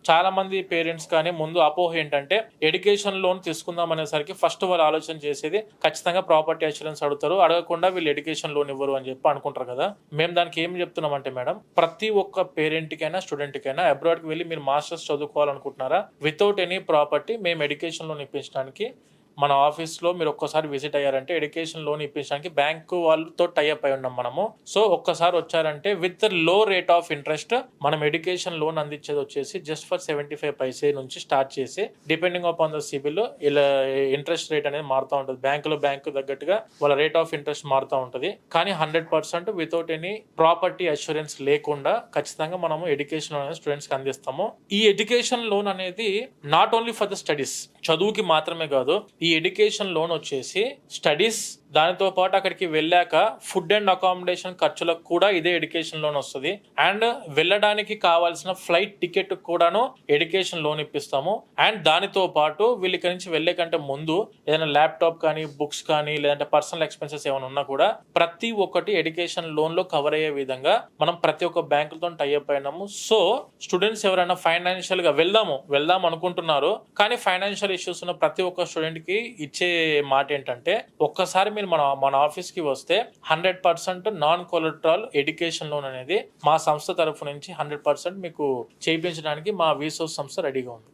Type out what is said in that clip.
చాలా మంది పేరెంట్స్ కానీ ముందు అపోహ ఏంటంటే ఎడ్యుకేషన్ లోన్ తీసుకుందాం అనేసరికి ఫస్ట్ వాళ్ళు ఆలోచన చేసేది ఖచ్చితంగా ప్రాపర్టీ అష్యూరెన్స్ అడుగుతారు, అడగకుండా వీళ్ళు ఎడ్యుకేషన్ లోన్ ఇవ్వరు అని చెప్పి అనుకుంటారు కదా. మేము దానికి ఏం చెప్తున్నాం అంటే మేడం, ప్రతి ఒక్క పేరెంట్ కైనా స్టూడెంట్ కైనా అబ్రాడ్ కి వెళ్ళి మీరు మాస్టర్స్ చదువుకోవాలనుకుంటున్నారా, వితౌట్ ఎనీ ప్రాపర్టీ మేము ఎడ్యుకేషన్ లోన్ ఇప్పించడానికి మన ఆఫీస్లో మీరు ఒక్కసారి విజిట్ అయ్యారంటే ఎడ్యుకేషన్ లోన్ ఇప్పించడానికి బ్యాంకు వాళ్ళతో టైఅప్ అయి ఉన్నాం మనము. సో ఒక్కసారి వచ్చారంటే విత్ లో రేట్ ఆఫ్ ఇంట్రెస్ట్ మనం ఎడ్యుకేషన్ లోన్ అందించేది వచ్చేసి జస్ట్ ఫర్ 75 పైసే నుంచి స్టార్ట్ చేసి డిపెండింగ్ అపాన్ ద సిబిల్ ఇలా ఇంట్రెస్ట్ రేట్ అనేది మారుతూ ఉంటుంది. బ్యాంకు తగ్గట్టుగా వాళ్ళ రేట్ ఆఫ్ ఇంట్రెస్ట్ మారుతూ ఉంటుంది. కానీ 100% వితౌట్ ఎనీ ప్రాపర్టీ అష్యూరెన్స్ లేకుండా ఖచ్చితంగా మనము ఎడ్యుకేషన్ లోన్ అనేది స్టూడెంట్స్ కి అందిస్తాము. ఈ ఎడ్యుకేషన్ లోన్ అనేది not only for the studies, చదువుకి మాత్రమే కాదు. ఈ ఎడ్యుకేషన్ లోన్ వచ్చేసి స్టడీస్ దానితో పాటు అక్కడికి వెళ్ళాక ఫుడ్ అండ్ అకామిడేషన్ ఖర్చులకు కూడా ఇదే ఎడ్యుకేషన్ లోన్ వస్తుంది. అండ్ వెళ్ళడానికి కావాల్సిన ఫ్లైట్ టికెట్ కూడాను ఎడ్యుకేషన్ లోన్ ఇప్పిస్తాము. అండ్ దానితో పాటు వీళ్ళ ఇక్కడి నుంచి వెళ్లే కంటే ముందు ఏదైనా ల్యాప్టాప్ కానీ బుక్స్ కానీ లేదంటే పర్సనల్ ఎక్స్పెన్సెస్ ఏమైనా ఉన్నా కూడా ప్రతి ఒక్కటి ఎడ్యుకేషన్ లోన్ లో కవర్ అయ్యే విధంగా మనం ప్రతి ఒక్క బ్యాంకులతో టైఅప్ అయినాము. సో స్టూడెంట్స్ ఎవరైనా ఫైనాన్షియల్ గా వెళ్దాం అనుకుంటున్నారు కానీ ఫైనాన్షియల్ ఇష్యూస్ ఉన్న ప్రతి ఒక్క స్టూడెంట్ కి ఇచ్చే మాట ఏంటంటే ఒక్కసారి మన ఆఫీస్ కి వస్తే 100% నాన్ కొలెటరల్ ఎడ్యుకేషన్ లోన్ అనేది మా సంస్థ తరఫు నుంచి 100% మీకు చేయించడానికి మా వీసోస్ సంస్థ రెడీగా ఉంది.